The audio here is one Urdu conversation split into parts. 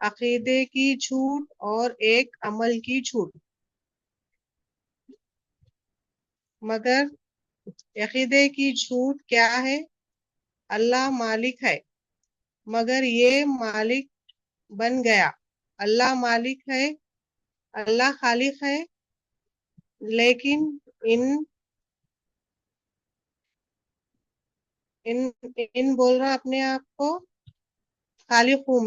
عقیدے کی جھوٹ اور ایک عمل کی جھوٹ. مگر عقیدے کی جھوٹ کیا ہے؟ اللہ مالک ہے مگر یہ مالک بن گیا. اللہ مالک ہے، اللہ خالق ہے، لیکن ان ان ان بول رہا اپنے آپ کو خالق ہوں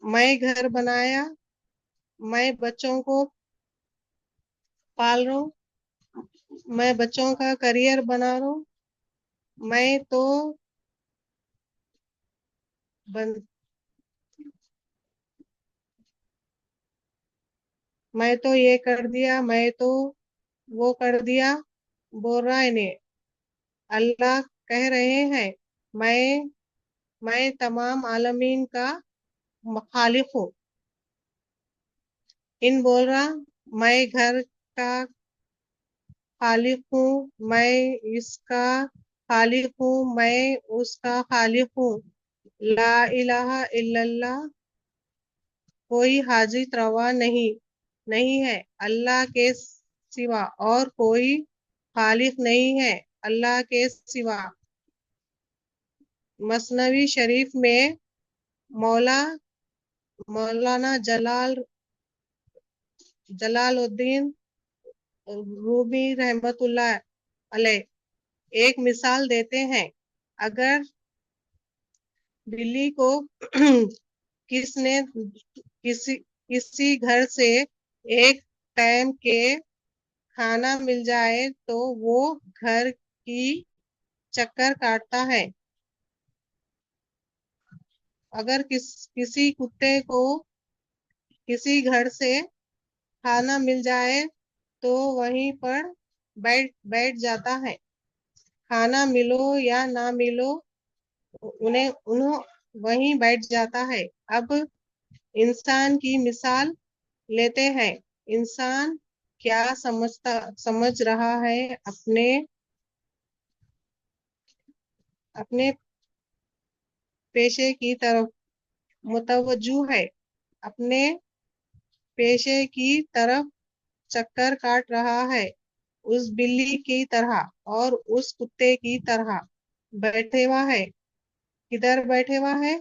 میں گھر بنایا، میں بچوں کو پال رہا ہوں، میں بچوں کا کریئر بنا رہا ہوں، میں تو بن میں تو یہ کر دیا، میں تو وہ کر دیا، بول رہا ہے نہیں. اللہ کہہ رہے ہیں میں تمام عالمین کا خالق ہوں. ان بول رہا میں گھر کا خالق ہوں، میں اس کا خالق ہوں، میں اس کا خالق ہوں. لا الہ الا اللہ، کوئی حاجت روا نہیں ہے اللہ کے سوا، اور کوئی خالق نہیں ہے اللہ کے سوا. مثنوی شریف میں مولانا جلال الدین رومی رحمت اللہ علیہ ایک مثال دیتے ہیں. اگر بلی کو کسی گھر سے ایک ٹائم کے کھانا مل جائے تو وہ گھر کی چکر کاٹتا ہے. اگر کسی کتے کو کسی گھر سے کھانا مل جائے تو وہیں پر بیٹھ جاتا ہے. کھانا ملو یا نہ ملو انہوں وہیں بیٹھ جاتا ہے. اب انسان کی مثال لیتے ہیں. انسان کیا سمجھ رہا ہے؟ اپنے پیشے کی طرف متوجہ ہے، اپنے پیشے کی طرف چکر کاٹ رہا ہے، اس بلی کی طرح اور اس کتے کی طرح بیٹھے ہوا ہے. کدھر بیٹھے ہوا ہے؟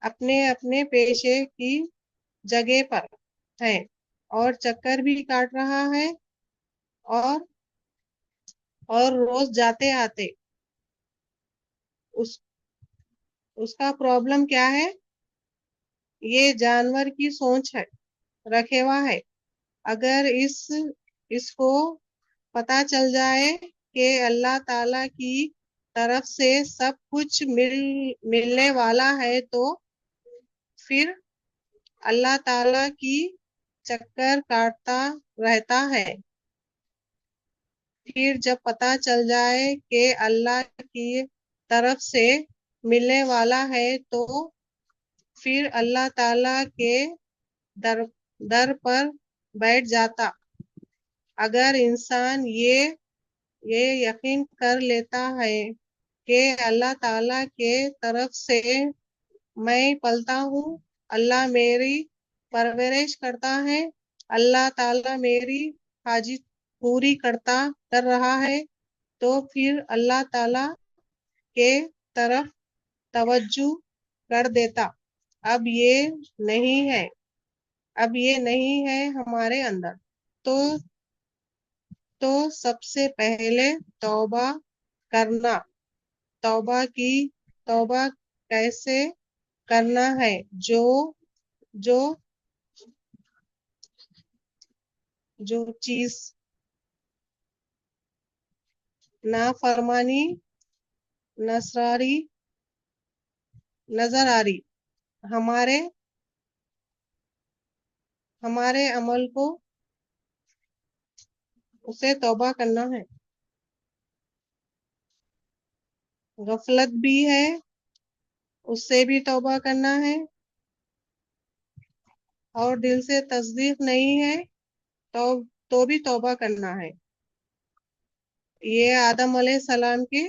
اپنے اپنے پیشے کی جگہ پر ہے اور چکر بھی کاٹ رہا ہے. اور روز جاتے آتے. اس کا پرابلم کیا ہے؟ یہ جانور کی سوچ ہے، رکھے ہوا ہے. اگر اس کو پتا چل جائے کہ اللہ تعالی کی طرف سے سب کچھ ملنے والا ہے تو پھر اللہ تعالی کی چکر کاٹتا رہتا ہے. پھر جب پتا چل جائے کہ اللہ کی طرف سے ملنے والا ہے تو پھر اللہ تعالی کے در پر بیٹھ جاتا. اگر انسان یہ یقین کر لیتا ہے کہ اللہ تعالی کے طرف سے میں پلتا ہوں، اللہ میری پرورش کرتا ہے، اللہ تعالی میری حاجت پوری کر رہا ہے، تو پھر اللہ تعالی کے طرف توجہ کر دیتا. اب یہ نہیں ہے ہمارے اندر. تو سب سے پہلے توبہ کرنا. توبہ کیسے کرنا ہے؟ جو چیز نافرمانی نظر آ رہی ہمارے عمل کو، اسے توبہ کرنا ہے. غفلت بھی ہے، اس سے بھی توبہ کرنا ہے. اور دل سے تصدیق نہیں ہے تو بھی توبہ کرنا ہے. یہ آدم علیہ السلام کی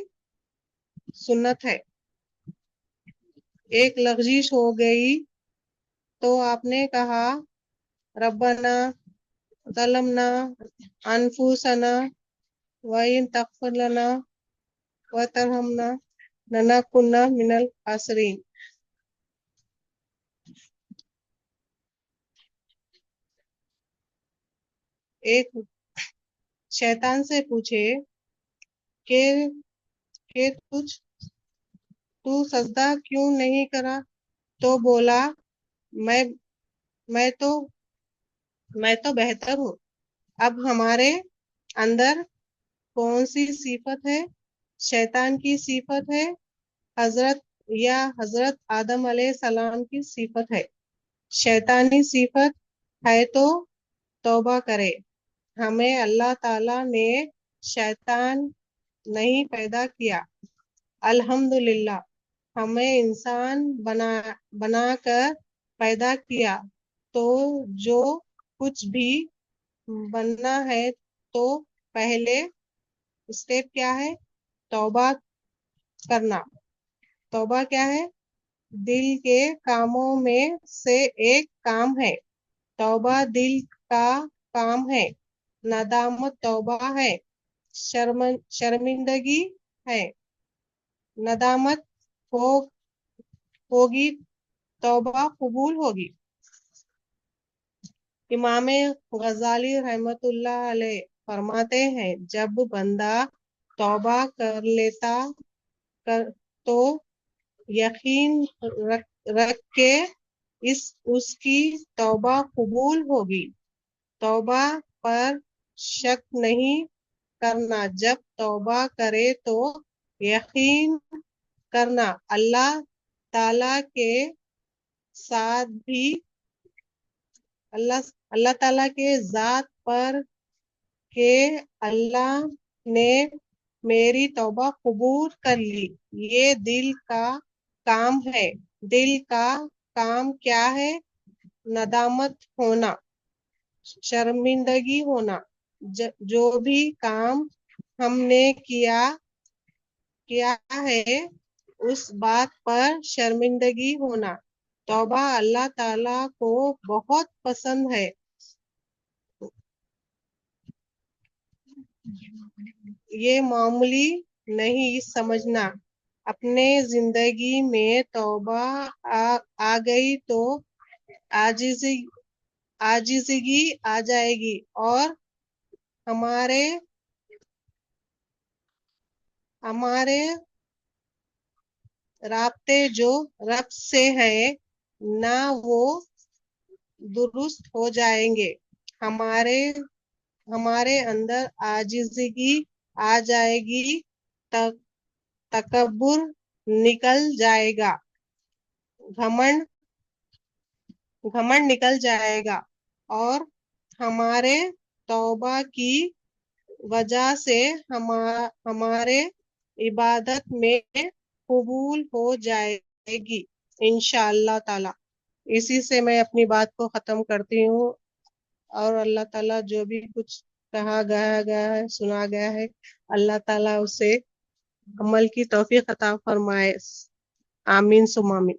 سنت ہے. ایک لغزش ہو گئی تو آپ نے کہا ربنا ظلمنا انفسنا وَإِن تغفر لنا وترحمنا لنكن من الخاسرین۔ ایک شیطان سے پوچھے کہ تو سجدہ کیوں نہیں کرا؟ تو بولا میں میں تو میں تو بہتر ہوں۔ اب ہمارے اندر کون سی صفت ہے؟ شیطان کی صفت ہے حضرت آدم علیہ السلام کی صفت ہے۔ شیطانی صفت ہے تو توبہ کرے۔ ہمیں اللہ تعالی نے شیطان نہیں پیدا کیا، الحمدللہ ہمیں انسان بنا کر پیدا کیا، تو جو کچھ بھی بننا ہے تو پہلے اسٹیپ کیا ہے؟ توبہ کرنا۔ توبہ کیا ہے؟ دل کے کاموں میں سے ایک کام ہے۔ توبہ دل کا کام ہے۔ ندامت توبہ ہے، شرمندگی ہے۔ ندامت ہوگی، توبہ قبول ہوگی۔ امام غزالی رحمت اللہ علیہ فرماتے ہیں جب بندہ توبہ کر لیتا تو یقین رکھ کے اس کی توبہ قبول ہوگی۔ توبہ پر شک نہیں کرنا، جب توبہ کرے تو یقین کرنا اللہ تعالی کے ساتھ بھی اللہ تعالی کے ذات پر کہ اللہ نے میری توبہ قبول کر لی۔ یہ دل کا کام ہے۔ دل کا کام کیا ہے؟ ندامت ہونا، شرمندگی ہونا۔ جو بھی کام ہم نے کیا ہے اس بات پر شرمندگی ہونا۔ توبہ اللہ تعالی کو بہت پسند ہے۔ یہ معمولی نہیں سمجھنا۔ اپنے زندگی میں توبہ آ گئی تو عاجزگی آ جائے گی، اور ہمارے رابطے جو رب سے ہے نہ وہ درست ہو جائیں گے۔ ہمارے اندر عاجزگی آ جائے گی، تکبر نکل جائے گا، گھمنڈ نکل جائے گا، اور ہمارے توبہ کی وجہ سے ہمارے عبادت میں قبول ہو جائے گی انشاءاللہ تعالی۔ اسی سے میں اپنی بات کو ختم کرتی ہوں، اور اللہ تعالیٰ جو بھی کچھ کہا گیا ہے، سنا گیا ہے، اللہ تعالیٰ اسے عمل کی توفیق عطا فرمائے۔ آمین ثم آمین۔